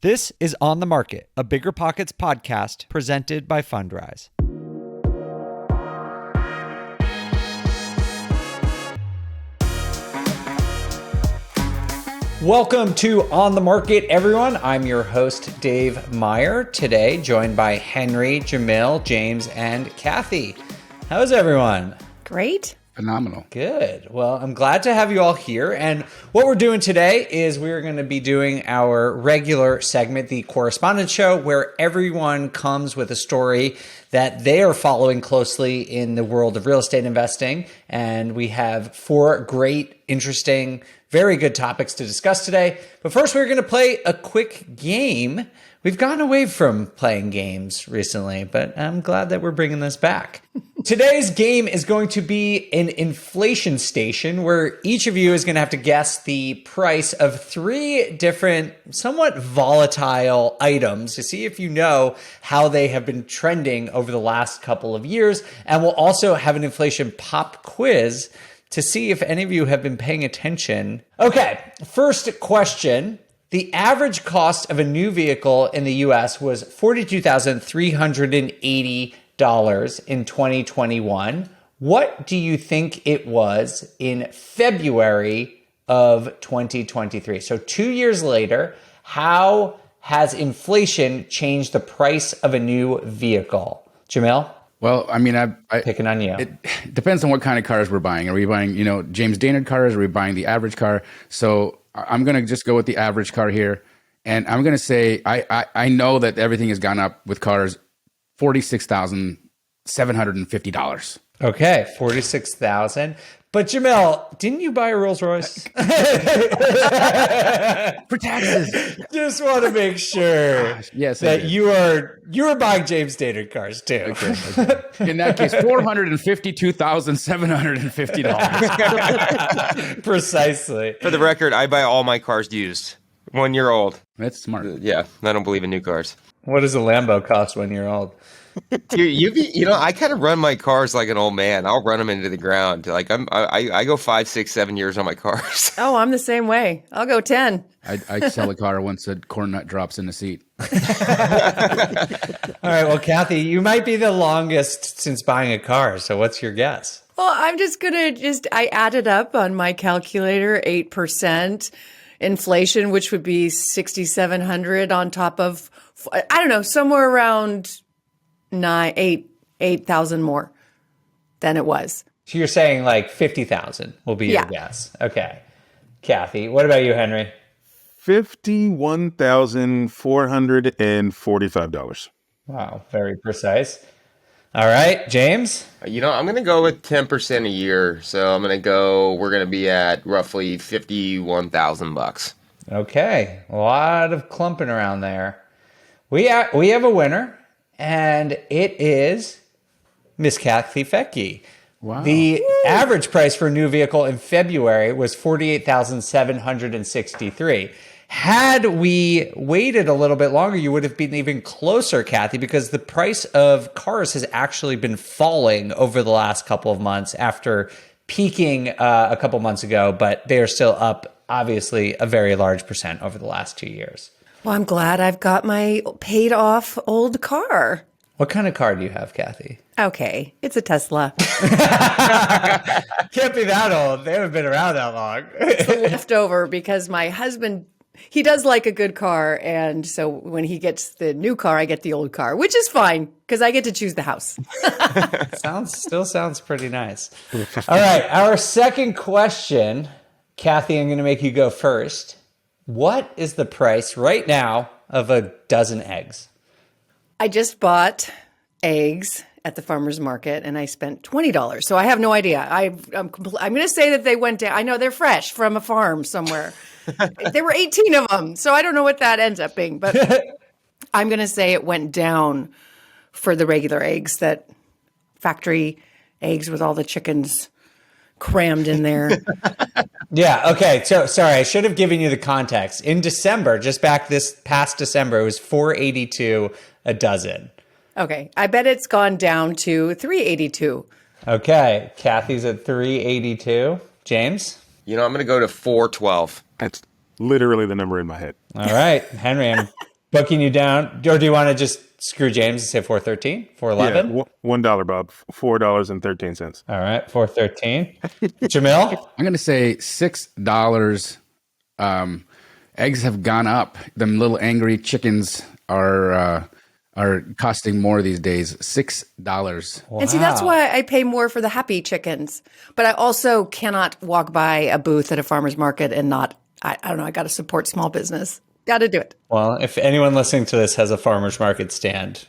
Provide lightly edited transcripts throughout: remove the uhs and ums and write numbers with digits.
This is On the Market, a Bigger Pockets podcast presented by Fundrise. Welcome to On the Market, everyone. I'm your host, Dave Meyer. Today, joined by Henry, Jamil, James, and Kathy. How's everyone? Great. Phenomenal. Good. Well, I'm glad to have you all here. And what we're doing today is we're going to be doing our regular segment, the Correspondent Show, where everyone comes with a story that they are following closely in the world of real estate investing. And we have four great, interesting, very good topics to discuss today. But first, we're going to play a quick game. We've gone away from playing games recently, but I'm glad that we're bringing this back. Today's game is going to be an inflation station where each of you is going to have to guess the price of three different, somewhat volatile items to see if you know how they have been trending over the last couple of years. And we'll also have an inflation pop quiz to see if any of you have been paying attention. Okay, first question. The average cost of a new vehicle in the US was $42,380 in 2021. What do you think it was in February of 2023? So 2 years later, how has inflation changed the price of a new vehicle? Jamil? Well, I mean, Picking on you. It depends on what kind of cars we're buying. Are we buying, James Dana cars? Are we buying the average car? So I'm going to just go with the average car here. And I'm going to say, I know that everything has gone up with cars, $46,750. Okay, $46,000. But Jamil, didn't you buy a Rolls Royce? For taxes. Just want to make sure Yes, that you are buying James Dana cars too. Okay. In that case, $452,750. Precisely. For the record, I buy all my cars used. 1 year old. That's smart. Yeah, I don't believe in new cars. What does a Lambo cost 1 year old? I kind of run my cars like an old man. I'll run them into the ground. Like I go 5, 6, 7 years on my cars. Oh, I'm the same way. I'll go 10. I sell a car once a corn nut drops in the seat. All right. Well, Kathy, you might be the longest since buying a car. So what's your guess? Well, I'm just going to I added up on my calculator, 8% inflation, which would be 6,700 on top of, I don't know, somewhere around 8,000 more than it was. So you're saying like 50,000 will be your guess. Okay. Kathy, what about you, Henry? $51,445. Wow, very precise. All right, James? I'm going to go with 10% a year. So we're going to be at roughly $51,000. Okay, a lot of clumping around there. We have a winner, and it is Miss Kathy Fettke. Wow. The average price for a new vehicle in February was $48,763. Had we waited a little bit longer, you would have been even closer, Kathy, because the price of cars has actually been falling over the last couple of months after peaking a couple months ago, but they are still up, obviously, a very large percent over the last 2 years. Well, I'm glad I've got my paid off old car. What kind of car do you have, Kathy? Okay, it's a Tesla. Can't be that old. They haven't been around that long. It's the leftover because my husband, he does like a good car. And so when he gets the new car, I get the old car, which is fine because I get to choose the house. Still sounds pretty nice. All right, our second question. Kathy, I'm going to make you go first. What is the price right now of a dozen eggs? I just bought eggs at the farmer's market and I spent $20. So I have no idea. I'm going to say that they went down. I know they're fresh from a farm somewhere. There were 18 of them. So I don't know what that ends up being, but I'm going to say it went down for the regular eggs, that factory eggs with all the chickens crammed in there. Yeah. Okay. So sorry, I should have given you the context. In December, just back this past December, it was $4.82 a dozen. Okay. I bet it's gone down to $3.82. Okay. Kathy's at $3.82. James? I'm going to go to $4.12. That's literally the number in my head. All right. Henry, I'm booking you down. Or do you want to just screw James and say 413, 411? Yeah, $1, Bob. $4.13. All right, 413. Jamil? I'm going to say $6. Eggs have gone up. Them little angry chickens are costing more these days. $6. And see, that's why I pay more for the happy chickens. But I also cannot walk by a booth at a farmer's market and not, I don't know, I got to support small business. Got to do it. Well, if anyone listening to this has a farmer's market stand,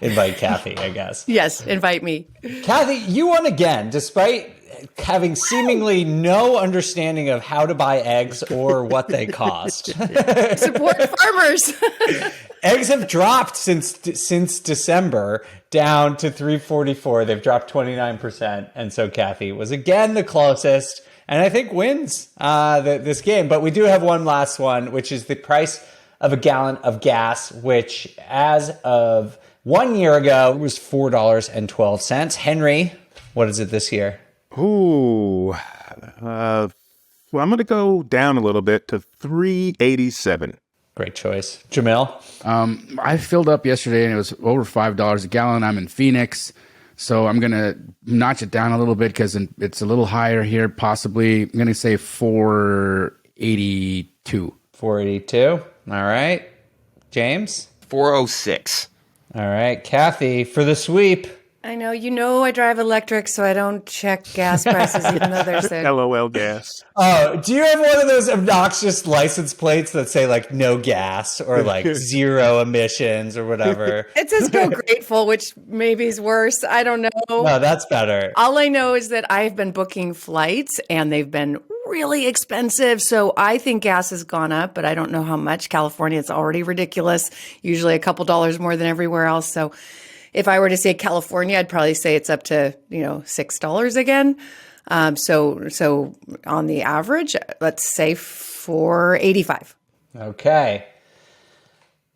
invite Kathy, I guess. Yes, invite me. Kathy, you won again, despite having seemingly no understanding of how to buy eggs or what they cost. Support farmers. Eggs have dropped since December down to $3.44. They've dropped 29%. And so Kathy was again the closest, and I think wins this game. But we do have one last one, which is the price of a gallon of gas, which as of 1 year ago was $4.12. Henry, what is it this year? Ooh. Well, I'm going to go down a little bit to $3.87. Great choice. Jamil? I filled up yesterday and it was over $5 a gallon. I'm in Phoenix, so I'm going to notch it down a little bit because it's a little higher here, possibly. I'm going to say 482. 482. All right. James? 406. All right. Kathy, for the sweep. I know, I drive electric, so I don't check gas prices, even though there's a... LOL gas. Oh, do you have one of those obnoxious license plates that say like no gas or like zero emissions or whatever? It says go grateful, which maybe is worse. I don't know. No, that's better. All I know is that I've been booking flights and they've been really expensive. So I think gas has gone up, but I don't know how much. California, it's already ridiculous. Usually a couple dollars more than everywhere else. So if I were to say California, I'd probably say it's up to, $6 again. So on the average, let's say 485. Okay.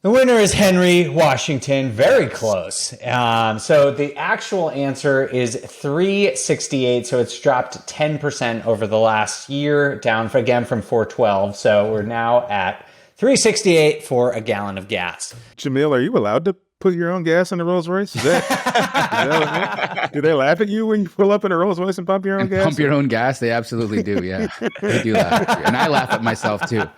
The winner is Henry Washington. Very close. So the actual answer is 368. So it's dropped 10% over the last year, down again from 412. So we're now at 368 for a gallon of gas. Jamil, are you allowed to put your own gas in a Rolls Royce? Do they laugh at you when you pull up in a Rolls Royce and pump your own gas? Pump your own gas? They absolutely do, yeah. They do laugh at you. And I laugh at myself, too.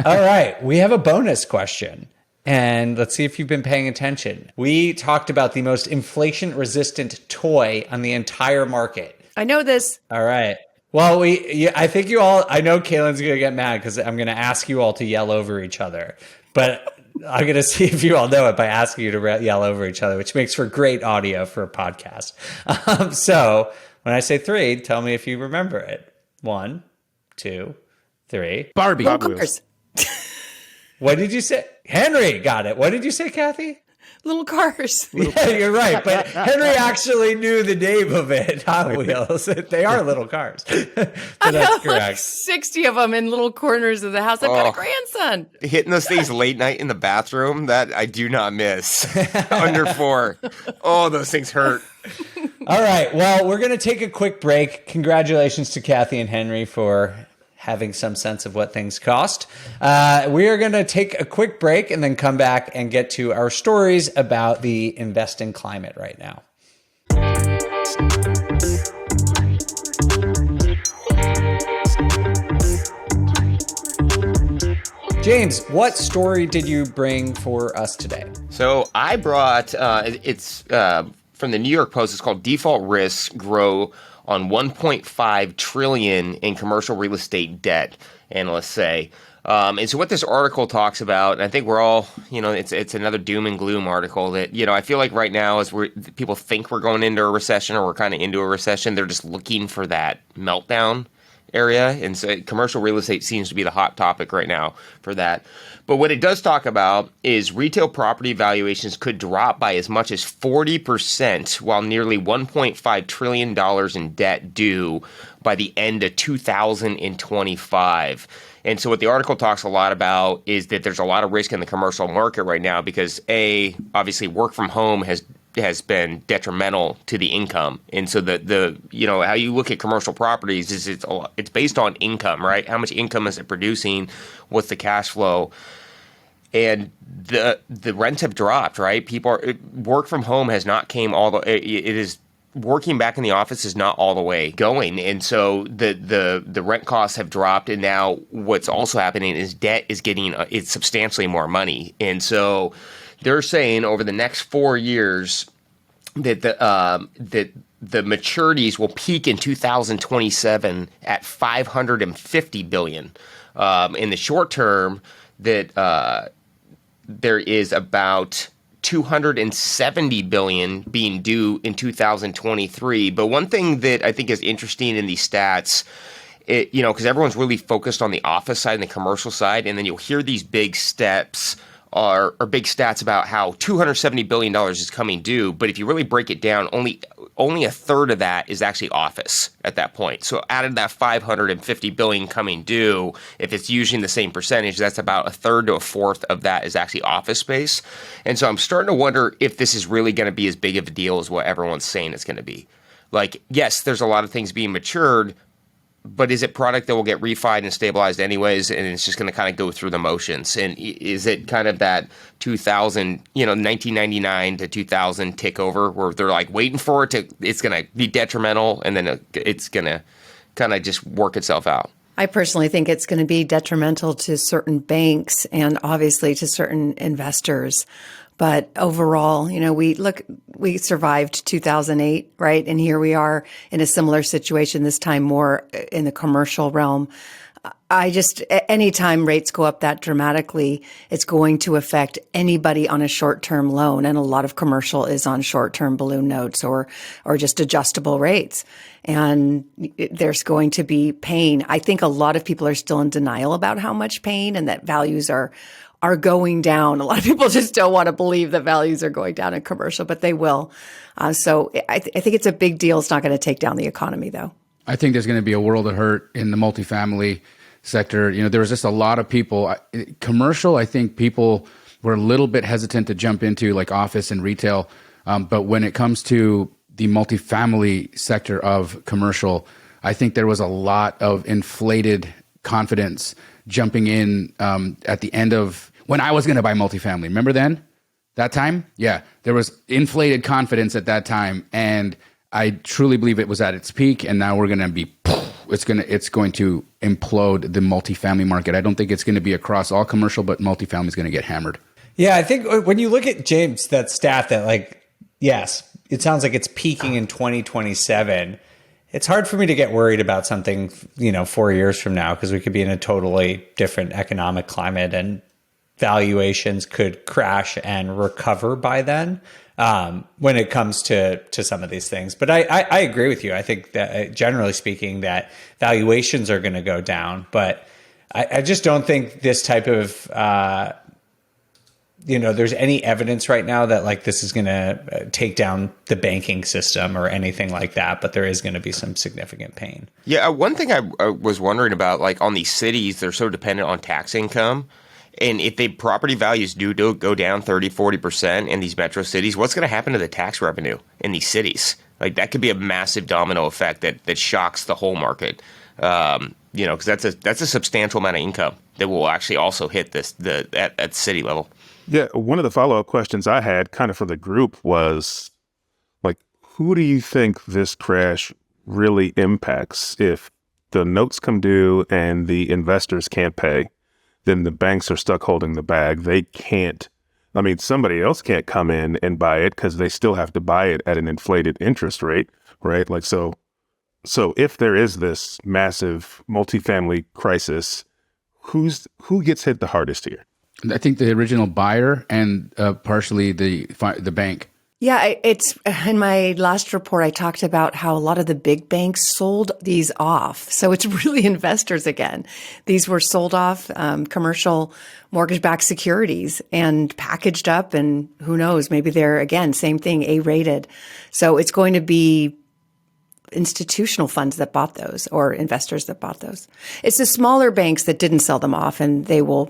All right. We have a bonus question. And let's see if you've been paying attention. We talked about the most inflation-resistant toy on the entire market. I know this. All right. Well, I think you all, I know Kaylin's going to get mad because I'm going to ask you all to yell over each other. But I'm going to see if you all know it by asking you to yell over each other, which makes for great audio for a podcast. So when I say 3, tell me if you remember it. 1, 2, 3. Barbie. Hot Wheels. What did you say? Henry got it. What did you say, Kathy? Little cars. Yeah, you're right. But Henry actually knew the name of it. Hot Wheels. They are little cars. But I that's have like correct. 60 of them in little corners of the house. I've got a grandson. Hitting those things late night in the bathroom, that I do not miss. Under 4. Oh, those things hurt. All right. Well, we're going to take a quick break. Congratulations to Kathy and Henry for having some sense of what things cost. We are going to take a quick break and then come back and get to our stories about the investing climate right now. James, what story did you bring for us today? So I brought, it's from the New York Post. It's called Default Risks Grow on 1.5 trillion in commercial real estate debt, analysts say. And so what this article talks about, and I think we're all, it's another doom and gloom article that, I feel like right now as people think we're going into a recession or we're kind of into a recession, they're just looking for that meltdown area. And so commercial real estate seems to be the hot topic right now for that. But what it does talk about is retail property valuations could drop by as much as 40% while nearly $1.5 trillion in debt due by the end of 2025. And so what the article talks a lot about is that there's a lot of risk in the commercial market right now because obviously work from home has been detrimental to the income. And so the how you look at commercial properties is it's based on income, right? How much income is it producing? What's the cash flow? and the rents have dropped, right? Work from home has not came all the it is working back in the office is not all the way going, and so the rent costs have dropped, and now what's also happening is debt is getting it's substantially more money, and so they're saying over the next 4 years that the maturities will peak in 2027 at 550 billion. In the short term, that there is about 270 billion being due in 2023. But one thing that I think is interesting in these stats, because everyone's really focused on the office side and the commercial side, and then you'll hear these big steps or big stats about how $270 billion is coming due. But if you really break it down, only a third of that is actually office at that point. So out of that 550 billion coming due, if it's using the same percentage, that's about a third to a fourth of that is actually office space. And so I'm starting to wonder if this is really going to be as big of a deal as what everyone's saying it's going to be. Like, yes, there's a lot of things being matured, but is it product that will get refied and stabilized anyways, and it's just going to kind of go through the motions? And is it kind of that 1999 to 2000 tick over where they're like waiting for it's going to be detrimental, and then it's going to kind of just work itself out? I personally think it's going to be detrimental to certain banks and obviously to certain investors. But overall, we survived 2008, right? And here we are in a similar situation, this time more in the commercial realm. Anytime rates go up that dramatically, it's going to affect anybody on a short-term loan. And a lot of commercial is on short-term balloon notes or just adjustable rates. And there's going to be pain. I think a lot of people are still in denial about how much pain and that values are going down. A lot of people just don't want to believe that values are going down in commercial, but they will. So I think it's a big deal. It's not going to take down the economy, though. I think there's going to be a world of hurt in the multifamily sector. There was just a lot of people. Commercial, I think people were a little bit hesitant to jump into, like office and retail. But when it comes to the multifamily sector of commercial, I think there was a lot of inflated confidence jumping in at the end of when I was going to buy multifamily. Remember then? That time? Yeah. There was inflated confidence at that time. And I truly believe it was at its peak. And now we're going to be, it's going to implode the multifamily market. I don't think it's going to be across all commercial, but multifamily is going to get hammered. Yeah. I think when you look at James, that stat that yes, it sounds like it's peaking in 2027. It's hard for me to get worried about something, 4 years from now, because we could be in a totally different economic climate and valuations could crash and recover by then when it comes to some of these things. But I agree with you. I think that generally speaking that valuations are going to go down, but I just don't think this type of there's any evidence right now that this is going to take down the banking system or anything like that, but there is going to be some significant pain. Yeah. One thing I was wondering about, on these cities, they're so dependent on tax income. And if the property values do go down 30-40% in these metro cities, what's going to happen to the tax revenue in these cities? That could be a massive domino effect that shocks the whole market. Because that's a substantial amount of income that will actually also hit at city level. Yeah, one of the follow-up questions I had kind of for the group was, who do you think this crash really impacts? If the notes come due and the investors can't pay, then the banks are stuck holding the bag. They can't, somebody else can't come in and buy it because they still have to buy it at an inflated interest rate, right? So if there is this massive multifamily crisis, who gets hit the hardest here? I think the original buyer and partially the bank. Yeah, it's in my last report, I talked about how a lot of the big banks sold these off. So it's really investors again. These were sold off, commercial mortgage-backed securities and packaged up. And who knows, maybe they're, again, same thing, A-rated. So it's going to be institutional funds that bought those or investors that bought those. It's the smaller banks that didn't sell them off, and they will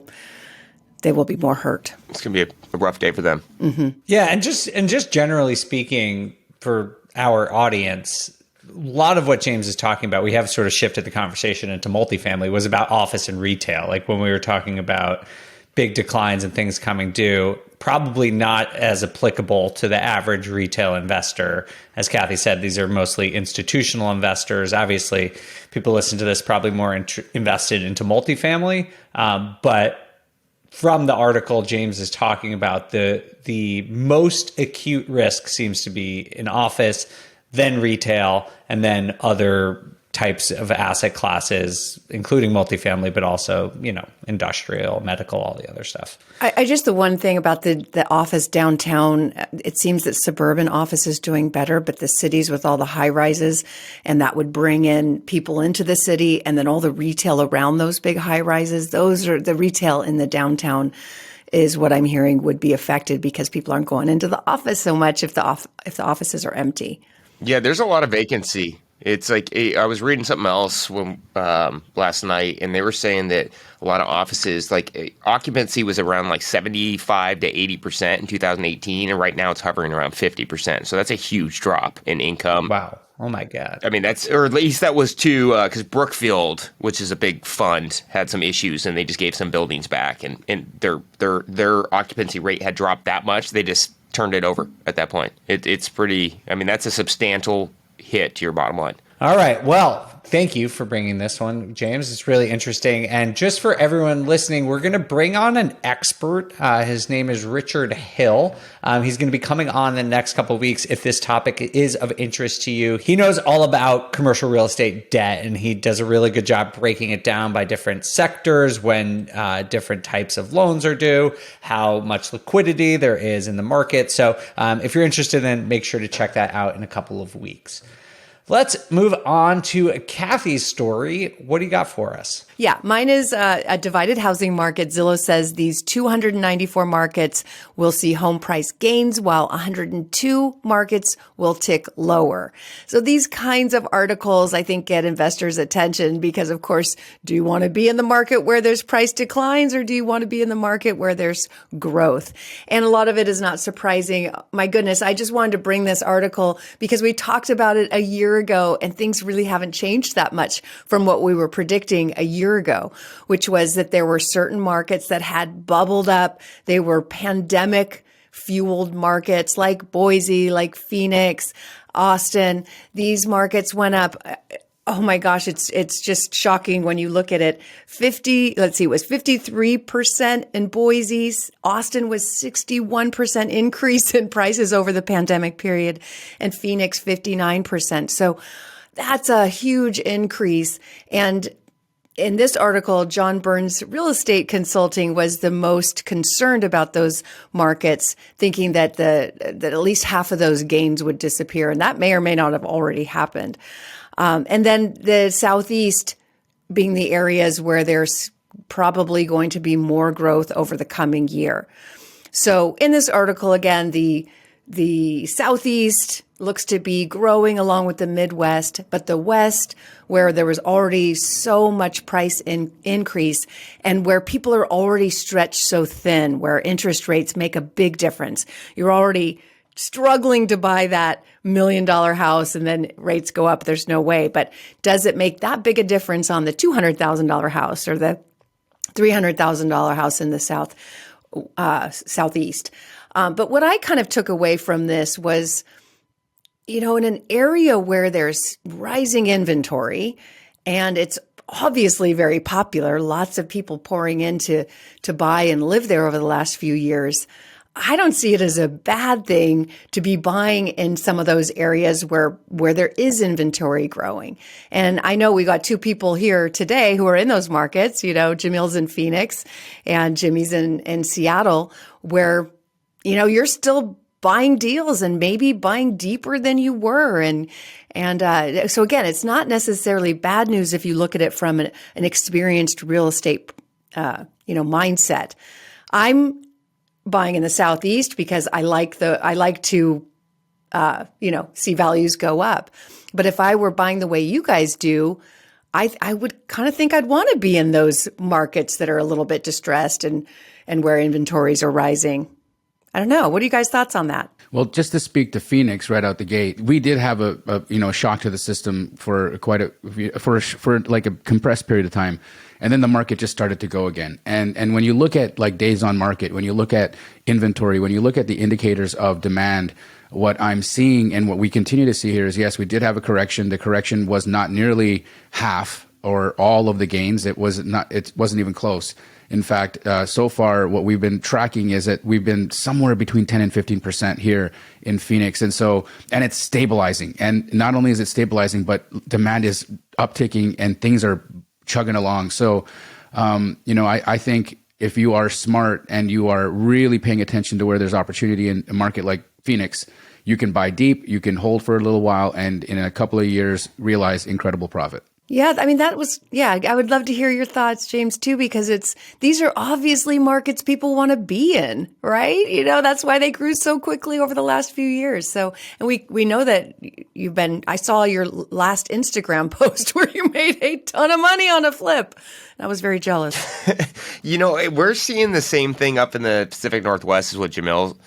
be more hurt. It's going to be a rough day for them. Mm-hmm. Yeah, and just generally speaking for our audience, a lot of what James is talking about, we have sort of shifted the conversation into multifamily, was about office and retail. When we were talking about big declines and things coming due, probably not as applicable to the average retail investor. As Kathy said, these are mostly institutional investors. Obviously, people listen to this probably more invested into multifamily, but from the article, James is talking about the most acute risk seems to be in office, then retail, and then other types of asset classes, including multifamily, but also, industrial, medical, all the other stuff. I just, the one thing about the office downtown, it seems that suburban office is doing better, but the cities with all the high rises, and that would bring in people into the city, and then all the retail around those big high rises, those are the retail in the downtown is what I'm hearing would be affected because people aren't going into the office so much if the offices are empty. Yeah, there's a lot of vacancy. It's like I was reading something else when last night, and they were saying that a lot of offices, occupancy was around 75 to 80% in 2018, and right now it's hovering around 50%. So that's a huge drop in income. Wow. Oh my God. I mean, or at least that was too, because Brookfield, which is a big fund, had some issues, and they just gave some buildings back, and their occupancy rate had dropped that much. They just turned it over at that point. It's pretty. I mean, that's a substantial hit to your bottom line. All right. Well, thank you for bringing this one, James. It's really interesting. And just for everyone listening, we're going to bring on an expert. His name is Richard Hill. He's going to be coming on the next couple of weeks if this topic is of interest to you. He knows all about commercial real estate debt, and he does a really good job breaking it down by different sectors, when different types of loans are due, how much liquidity there is in the market. So if you're interested, then make sure to check that out in a couple of weeks. Let's move on to Kathy's story. What do you got for us? Yeah, mine is a divided housing market. Zillow says these 294 markets will see home price gains, while 102 markets will tick lower. So these kinds of articles, I think, get investors' attention because, of course, do you want to be in the market where there's price declines, or do you want to be in the market where there's growth? And a lot of it is not surprising. My goodness, I just wanted to bring this article because we talked about it a year ago, and things really haven't changed that much from what we were predicting a year ago, which was that there were certain markets that had bubbled up. They were pandemic fueled markets like Boise, like Phoenix, Austin. These markets went up. Oh my gosh, it's just shocking when you look at it. It was 53% in Boise. Austin was 61% increase in prices over the pandemic period, and Phoenix 59%. So that's a huge increase. And in this article, John Burns Real Estate Consulting was the most concerned about those markets, thinking that that at least half of those gains would disappear, and that may or may not have already happened. And then the Southeast being the areas where there's probably going to be more growth over the coming year. So in this article, again, the Southeast looks to be growing along with the Midwest, but the West, where there was already so much price increase and where people are already stretched so thin, where interest rates make a big difference. You're already struggling to buy that $1 million house, and then rates go up. There's no way. But does it make that big a difference on the $200,000 house or the $300,000 house in the Southeast? But what I kind of took away from this was, in an area where there's rising inventory and it's obviously very popular, lots of people pouring in to buy and live there over the last few years, I don't see it as a bad thing to be buying in some of those areas where there is inventory growing. And I know we got two people here today who are in those markets, Jamil's in Phoenix and Jimmy's in Seattle, where, you're still buying deals and maybe buying deeper than you were. And so again, it's not necessarily bad news if you look at it from an experienced real estate, mindset. I'm buying in the Southeast because I like to see values go up. But if I were buying the way you guys do, I would kind of think I'd want to be in those markets that are a little bit distressed and where inventories are rising. I don't know. What are you guys' thoughts on that? Well, just to speak to Phoenix right out the gate, we did have a shock to the system for for like a compressed period of time, and then the market just started to go again. And when you look at like days on market, when you look at inventory, when you look at the indicators of demand, what I'm seeing and what we continue to see here is, yes, we did have a correction. The correction was not nearly half or all of the gains. It wasn't even close. In fact, so far, what we've been tracking is that we've been somewhere between 10 and 15% here in Phoenix. And it's stabilizing. And not only is it stabilizing, but demand is upticking and things are chugging along. So, I think if you are smart and you are really paying attention to where there's opportunity in a market like Phoenix, you can buy deep, you can hold for a little while, and in a couple of years, realize incredible profit. Yeah, I mean, I would love to hear your thoughts, James, too, because these are obviously markets people want to be in, right? That's why they grew so quickly over the last few years. So, and we know that I saw your last Instagram post where you made a ton of money on a flip. I was very jealous. We're seeing the same thing up in the Pacific Northwest is what Jamil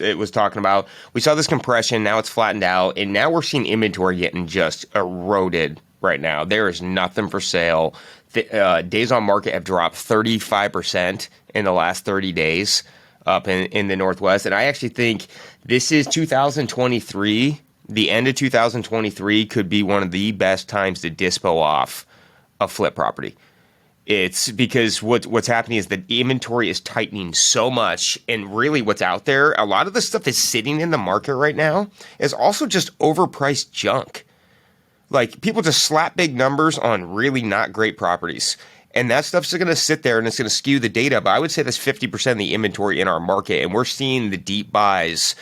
it was talking about. We saw this compression, now it's flattened out, and now we're seeing inventory getting just eroded. Right now, there is nothing for sale. Days on market have dropped 35% in the last 30 days up in the Northwest. And I actually think this is 2023. The end of 2023 could be one of the best times to dispo off a flip property. It's because what's happening is that inventory is tightening so much, and really what's out there, a lot of the stuff that's sitting in the market right now is also just overpriced junk. Like, people just slap big numbers on really not great properties. And that stuff's going to sit there and it's going to skew the data. But I would say that's 50% of the inventory in our market. And we're seeing the deep buys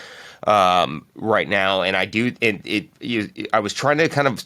right now. And I was trying to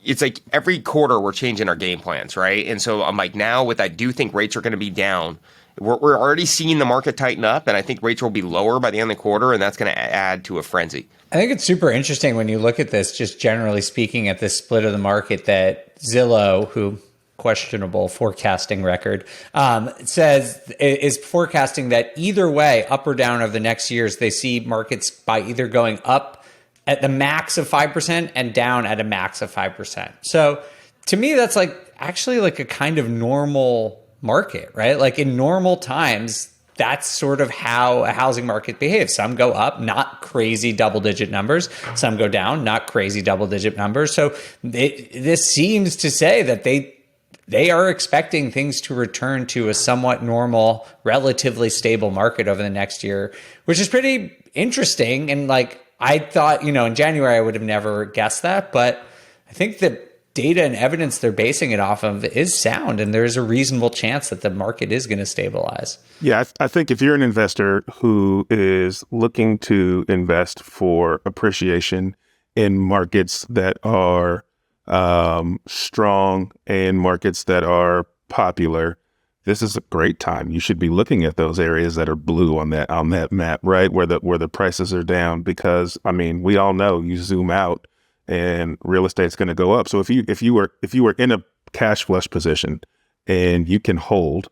it's like every quarter we're changing our game plans, right? And so I'm like, now I do think rates are going to be down. We're already seeing the market tighten up. And I think rates will be lower by the end of the quarter. And that's going to add to a frenzy. I think it's super interesting when you look at this, just generally speaking, at this split of the market that Zillow, who questionable forecasting record, is forecasting that either way, up or down over the next years, they see markets by either going up at the max of 5% and down at a max of 5%. So to me, that's actually a kind of normal market, right? Like in normal times, that's sort of how a housing market behaves. Some go up, not crazy double-digit numbers. Some go down, not crazy double-digit numbers. So this seems to say that they are expecting things to return to a somewhat normal, relatively stable market over the next year, which is pretty interesting. And I thought, in January, I would have never guessed that. But I think that data and evidence they're basing it off of is sound, and there's a reasonable chance that the market is going to stabilize. Yeah, I think if you're an investor who is looking to invest for appreciation in markets that are strong and markets that are popular, this is a great time. You should be looking at those areas that are blue on that map, right, where the prices are down, because we all know you zoom out and real estate's going to go up. So if you were in a cash flush position and you can hold,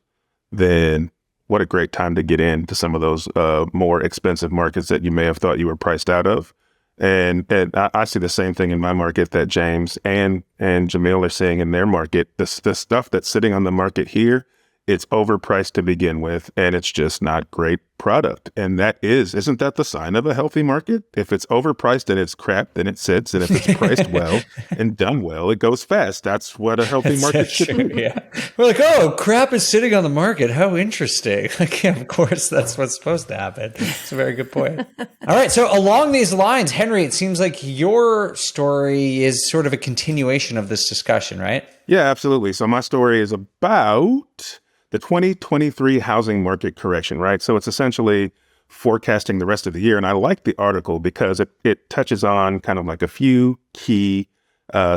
then what a great time to get into some of those more expensive markets that you may have thought you were priced out of. And I see the same thing in my market that James and Jamil are seeing in their market. The stuff that's sitting on the market here, it's overpriced to begin with, and it's just not great product. And isn't that the sign of a healthy market? If it's overpriced and it's crap, then it sits. And if it's priced well and done well, it goes fast. That's what a healthy market should be. Yeah. We're like, oh, crap is sitting on the market. How interesting. Yeah, of course, that's what's supposed to happen. It's a very good point. All right. So along these lines, Henry, it seems like your story is sort of a continuation of this discussion, right? Yeah, absolutely. So my story is about the 2023 housing market correction, right? So it's essentially forecasting the rest of the year. And I like the article because it touches on kind of like a few key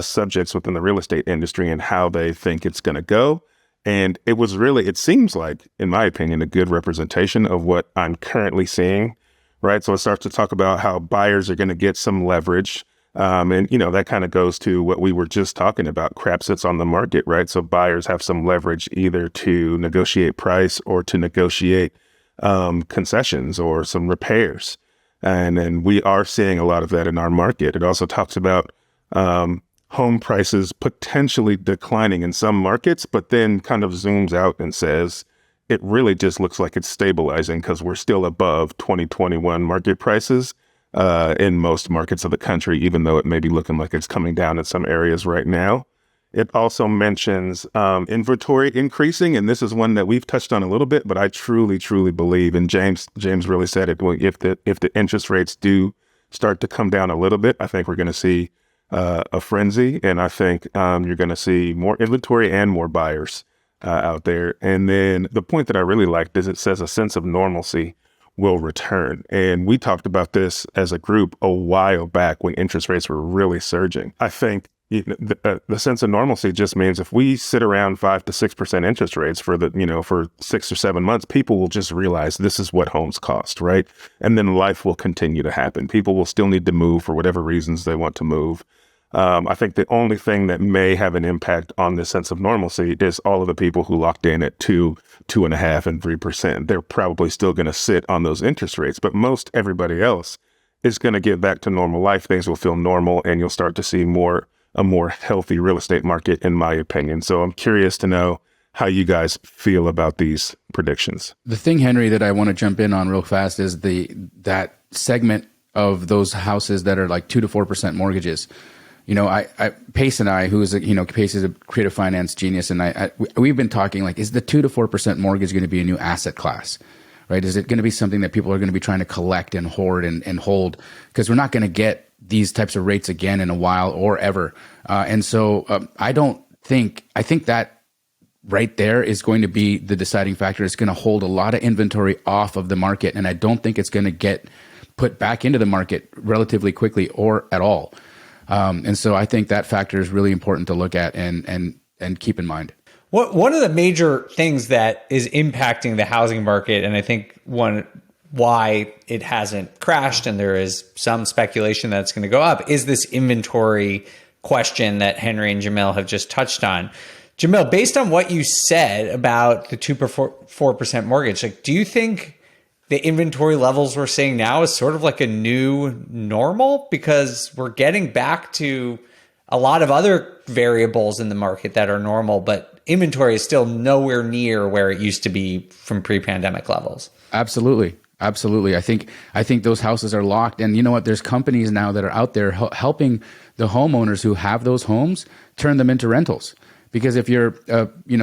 subjects within the real estate industry and how they think it's going to go. And it seems like, in my opinion, a good representation of what I'm currently seeing, right? So it starts to talk about how buyers are going to get some leverage. And, that kind of goes to what we were just talking about. Crap sits on the market, right? So buyers have some leverage either to negotiate price or to negotiate concessions or some repairs. And we are seeing a lot of that in our market. It also talks about home prices potentially declining in some markets, but then kind of zooms out and says it really just looks like it's stabilizing because we're still above 2021 market prices in most markets of the country, even though it may be looking like it's coming down in some areas right now. It also mentions inventory increasing, and this is one that we've touched on a little bit, but I truly, truly believe, and James really said it, if the interest rates do start to come down a little bit, I think we're going to see a frenzy, and I think you're going to see more inventory and more buyers out there. And then the point that I really liked is it says a sense of normalcy will return. And we talked about this as a group a while back when interest rates were really surging. I think the sense of normalcy just means if we sit around 5 to 6% interest rates for for 6 or 7 months, people will just realize this is what homes cost, right? And then life will continue to happen. People will still need to move for whatever reasons they want to move. I think the only thing that may have an impact on this sense of normalcy is all of the people who locked in at 2.5%, and 3%. They're probably still going to sit on those interest rates, but most everybody else is going to get back to normal life. Things will feel normal, and you'll start to see a more healthy real estate market, in my opinion. So I'm curious to know how you guys feel about these predictions. The thing, Henry, that I want to jump in on real fast is that segment of those houses that are like 2 to 4% mortgages. Pace and I, Pace is a creative finance genius, and we've been talking like, is the 2 to 4% mortgage going to be a new asset class, right? Is it going to be something that people are going to be trying to collect and hoard and hold? Because we're not going to get these types of rates again in a while or ever. I think that right there is going to be the deciding factor. It's going to hold a lot of inventory off of the market, and I don't think it's going to get put back into the market relatively quickly or at all. And so I think that factor is really important to look at and keep in mind. One of the major things that is impacting the housing market, and I think why it hasn't crashed and there is some speculation that it's going to go up, is this inventory question that Henry and Jamil have just touched on. Jamil, based on what you said about the 2 to 4% mortgage, do you think the inventory levels we're seeing now is sort of like a new normal? Because we're getting back to a lot of other variables in the market that are normal, but inventory is still nowhere near where it used to be from pre-pandemic levels. Absolutely. I think those houses are locked. And you know what? There's companies now that are out there helping the homeowners who have those homes turn them into rentals. Because if you're,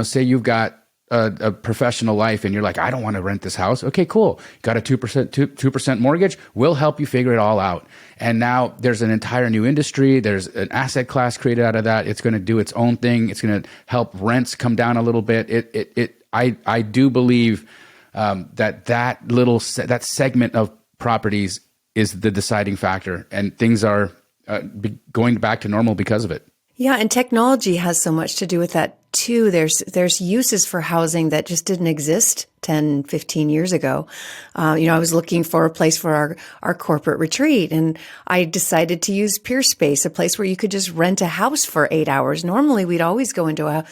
say you've got a professional life and you're like, I don't want to rent this house. Okay, cool. Got a 2% mortgage. We'll help you figure it all out. And now there's an entire new industry. There's an asset class created out of that. It's going to do its own thing. It's going to help rents come down a little bit. I do believe that segment of properties is the deciding factor, and things are going back to normal because of it. Yeah, and technology has so much to do with that too. There's uses for housing that just didn't exist 10, 15 years ago. I was looking for a place for our corporate retreat, and I decided to use Peerspace, a place where you could just rent a house for 8 hours. Normally, we'd always go into a,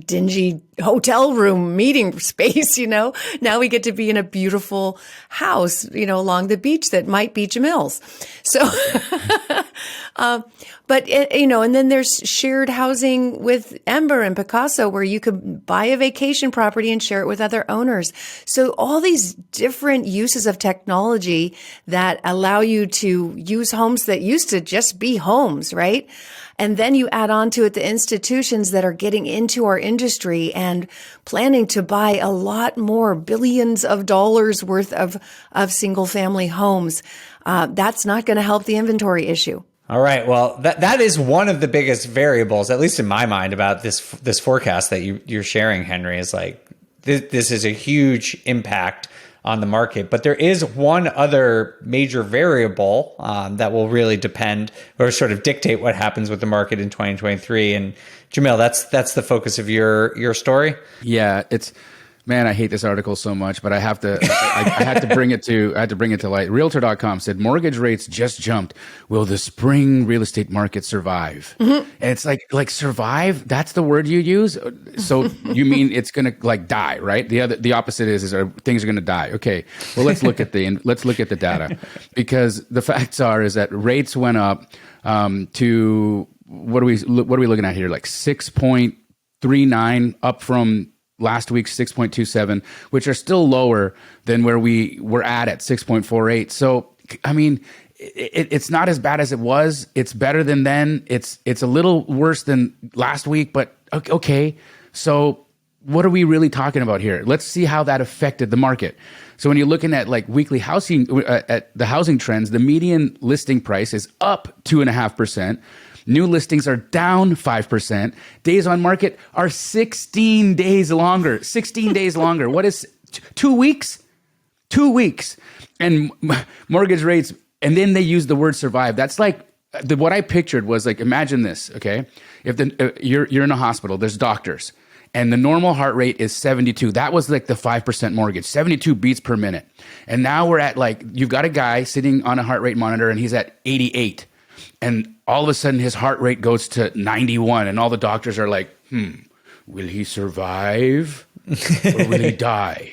dingy hotel room meeting space, Now we get to be in a beautiful house, along the beach that might be Jamil's. So, and then there's shared housing with Ember and Picasso, where you could buy a vacation property and share it with other owners. So all these different uses of technology that allow you to use homes that used to just be homes, right? And then you add on to it the institutions that are getting into our industry and planning to buy a lot more billions of dollars worth of single family homes. That's not going to help the inventory issue. All right. Well, that is one of the biggest variables, at least in my mind, about this forecast that you're sharing, Henry, is like this is a huge impact on the market. But there is one other major variable that will really depend or sort of dictate what happens with the market in 2023. And Jamil, that's the focus of your story. Yeah, Man, I hate this article so much, but I have to. I had to bring it to. I had to bring it to light. Realtor.com said mortgage rates just jumped. Will the spring real estate market survive? And it's like survive. That's the word you use. So you mean it's going to like die, right? The opposite is things are going to die. Okay. Well, let's look at the data, because the facts is that rates went up to what are we looking at here? Like 6.39 up from last week's 6.27, which are still lower than where we were at 6.48. So, I mean, it's not as bad as it was. It's better than then. It's a little worse than last week, but okay. So what are we really talking about here? Let's see how that affected the market. So when you're looking at like weekly housing, at the housing trends, the median listing price is up 2.5%. New listings are down 5%. Days on market are 16 days longer. 16 days longer. What is 2 weeks? 2 weeks. And mortgage rates, and then they use the word survive. That's like what I pictured was like, imagine this, okay? If you're in a hospital, there's doctors, and the normal heart rate is 72. That was like the 5% mortgage, 72 beats per minute. And now we're at like, you've got a guy sitting on a heart rate monitor and he's at 88. And all of a sudden his heart rate goes to 91, and all the doctors are like, will he survive or will he die?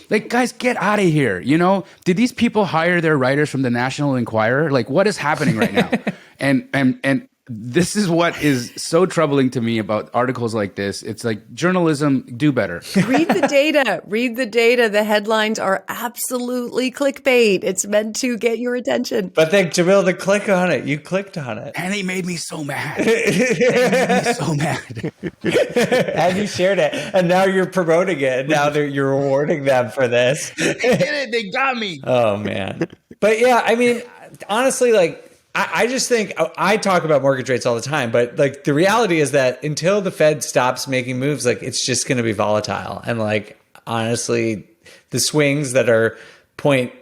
Like, guys, get out of here. You know, did these people hire their writers from the National Enquirer? Like, what is happening right now? And this is what is so troubling to me about articles like this. It's like, journalism, do better. Read the data. Read the data. The headlines are absolutely clickbait. It's meant to get your attention. But then, Jamil, to click on it, you clicked on it. And they made me so mad. And you shared it. And now you're promoting it. And now you're rewarding them for this. They did it. They got me. Oh, man. But yeah, I mean, honestly, like, I just think I talk about mortgage rates all the time, but like the reality is that until the Fed stops making moves, like it's just going to be volatile. And like, honestly, the swings that are 10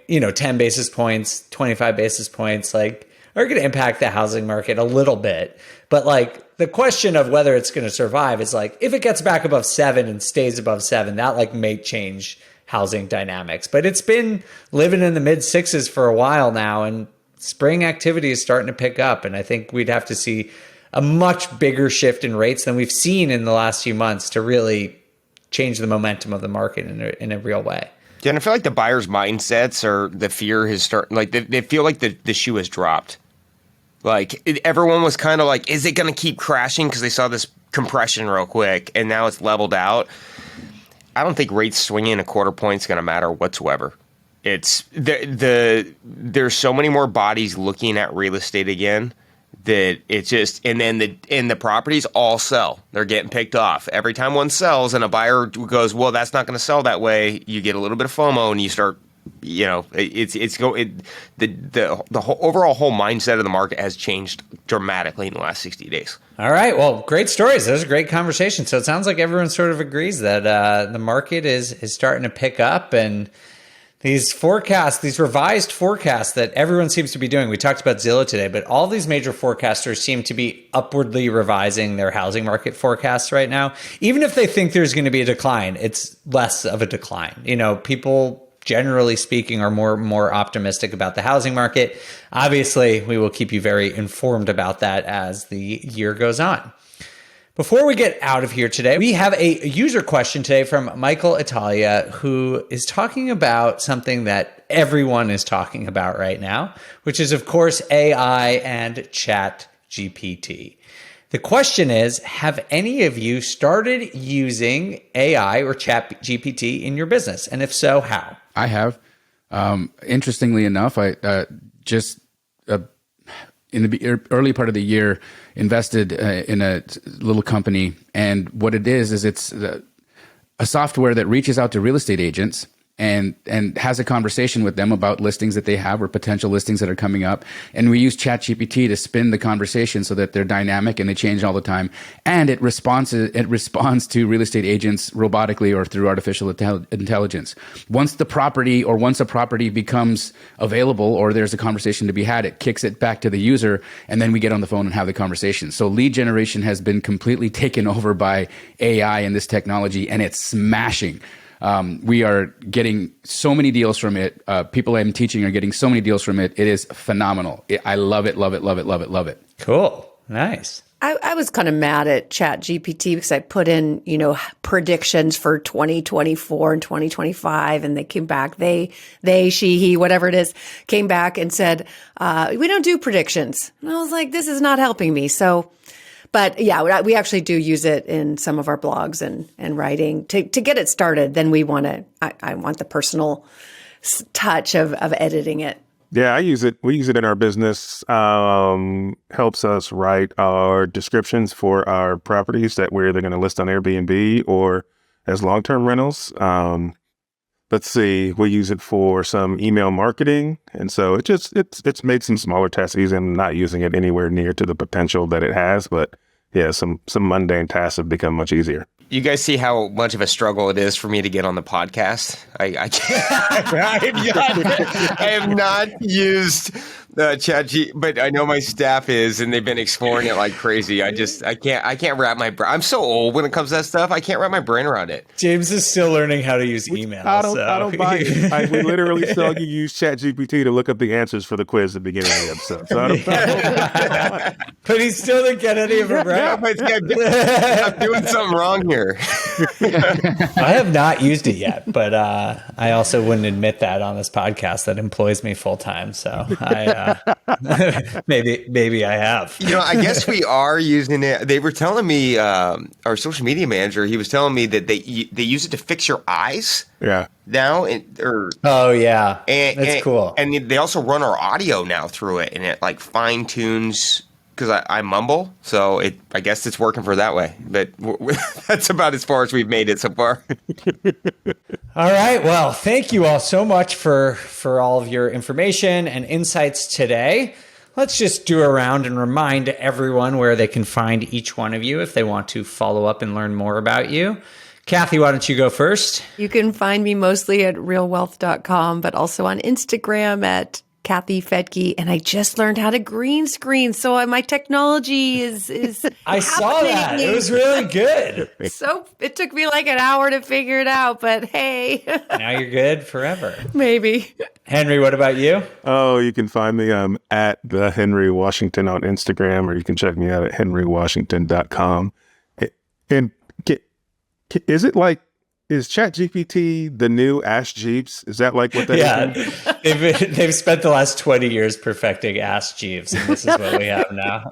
basis points, 25 basis points, like are going to impact the housing market a little bit. But like the question of whether it's going to survive is like, if it gets back above 7 and stays above 7, that like may change housing dynamics. But it's been living in the mid 6s for a while now, and spring activity is starting to pick up, and I think we'd have to see a much bigger shift in rates than we've seen in the last few months to really change the momentum of the market in a real way. Yeah, and I feel like the buyers' mindsets or the fear has started, like they feel like the shoe has dropped. Like everyone was kind of like, is it going to keep crashing? Because they saw this compression real quick, and now it's leveled out. I don't think rates swinging a quarter point is going to matter whatsoever. It's there's so many more bodies looking at real estate again that it's just, and then the properties all sell. They're getting picked off every time one sells, and a buyer goes, well, that's not going to sell that way. You get a little bit of FOMO, and you start, the whole overall mindset of the market has changed dramatically in the last 60 days. All right. Well, great stories. That was a great conversation. So it sounds like everyone sort of agrees that the market is starting to pick up, and these forecasts, these revised forecasts that everyone seems to be doing. We talked about Zillow today, but all these major forecasters seem to be upwardly revising their housing market forecasts right now. Even if they think there's going to be a decline, it's less of a decline. People, generally speaking, are more optimistic about the housing market. Obviously, we will keep you very informed about that as the year goes on. Before we get out of here today, we have a user question today from Michael Italia, who is talking about something that everyone is talking about right now, which is, of course, AI and Chat GPT. The question is, have any of you started using AI or Chat GPT in your business? And if so, how? I have. Interestingly enough, I just in the early part of the year invested in a little company, and what it is it's a software that reaches out to real estate agents and has a conversation with them about listings that they have or potential listings that are coming up. And we use ChatGPT to spin the conversation so that they're dynamic and they change all the time. And it responds to real estate agents robotically or through artificial intelligence. Once a property becomes available or there's a conversation to be had, it kicks it back to the user, and then we get on the phone and have the conversation. So lead generation has been completely taken over by AI and this technology, and it's smashing. We are getting so many deals from it. People I'm teaching are getting so many deals from it. It is phenomenal. I love it, love it, love it, love it, love it. Cool. Nice. I was kind of mad at ChatGPT because I put in, predictions for 2024 and 2025, and they came back. They, she, he, whatever it is, came back and said, we don't do predictions. And I was like, this is not helping me. So, but yeah, we actually do use it in some of our blogs and writing to get it started. Then I want the personal touch of editing it. Yeah, I use it. We use it in our business. Helps us write our descriptions for our properties that we're either going to list on Airbnb or as long-term rentals. Let's see, we use it for some email marketing. And so it's made some smaller tasks easy. I'm not using it anywhere near to the potential that it has, but yeah, some mundane tasks have become much easier. You guys see how much of a struggle it is for me to get on the podcast? I can't. I have not used ChatGPT, but I know my staff is, and they've been exploring it like crazy. I can't wrap my brain. I'm so old when it comes to that stuff. I can't wrap my brain around it. James is still learning how to use email. I don't buy it. We literally saw you use ChatGPT to look up the answers for the quiz at the beginning of the episode. So I don't But he still didn't get any of it right. I'm doing something wrong here. I have not used it yet, but I also wouldn't admit that on this podcast that employs me full time. So maybe I have. I guess we are using it. They were telling me, our social media manager, he was telling me that they use it to fix your eyes. Yeah. Now, oh yeah, that's cool. And they also run our audio now through it, and it like fine tunes. Because I mumble, so I guess it's working for that way. But that's about as far as we've made it so far. All right. Well, thank you all so much for all of your information and insights today. Let's just do a round and remind everyone where they can find each one of you if they want to follow up and learn more about you. Kathy, why don't you go first? You can find me mostly at realwealth.com, but also on Instagram at Kathy Fedke, and I just learned how to green screen, so my technology is I saw that. It was really good. So it took me like an hour to figure it out, but hey. Now you're good forever. Maybe. Henry, what about you? Oh, you can find me at the Henry Washington on Instagram, or you can check me out at henrywashington.com. And is ChatGPT the new Ask Jeeves? Is that like what that is? They've spent the last 20 years perfecting Ask Jeeves, and this is what we have now.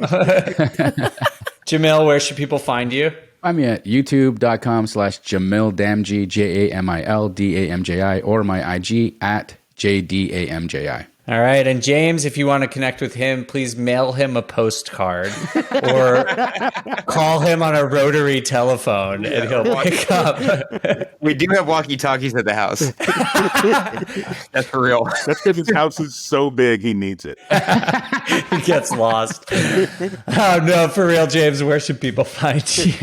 Jamil, where should people find you? I'm at youtube.com/JamilDamji, JamilDamji, or my IG at JDAMJI. All right. And James, if you want to connect with him, please mail him a postcard or call him on a rotary telephone and he'll pick up. We do have walkie-talkies at the house. That's for real. That's because his house is so big, he needs it. He gets lost. Oh, no, for real, James, where should people find you?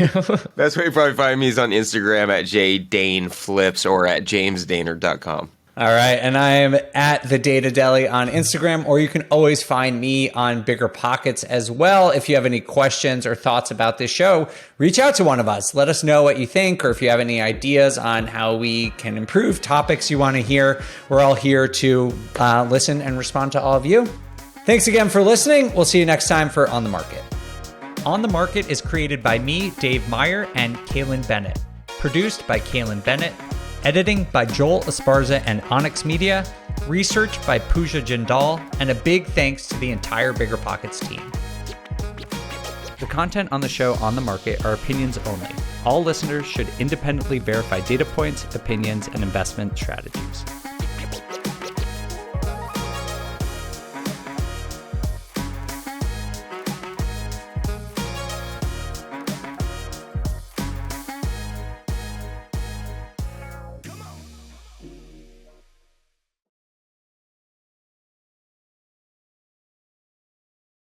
Best way to probably find me is on Instagram at jdaneflips or at jamesdaner.com. All right. And I am at The Data Deli on Instagram, or you can always find me on Bigger Pockets as well. If you have any questions or thoughts about this show, reach out to one of us. Let us know what you think, or if you have any ideas on how we can improve topics you want to hear. We're all here to listen and respond to all of you. Thanks again for listening. We'll see you next time for On the Market. On the Market is created by me, Dave Meyer, and Kaylin Bennett. Produced by Kaylin Bennett. Editing by Joel Esparza and Onyx Media, research by Pooja Jindal, and a big thanks to the entire Bigger Pockets team. The content on the show On the Market are opinions only. All listeners should independently verify data points, opinions, and investment strategies.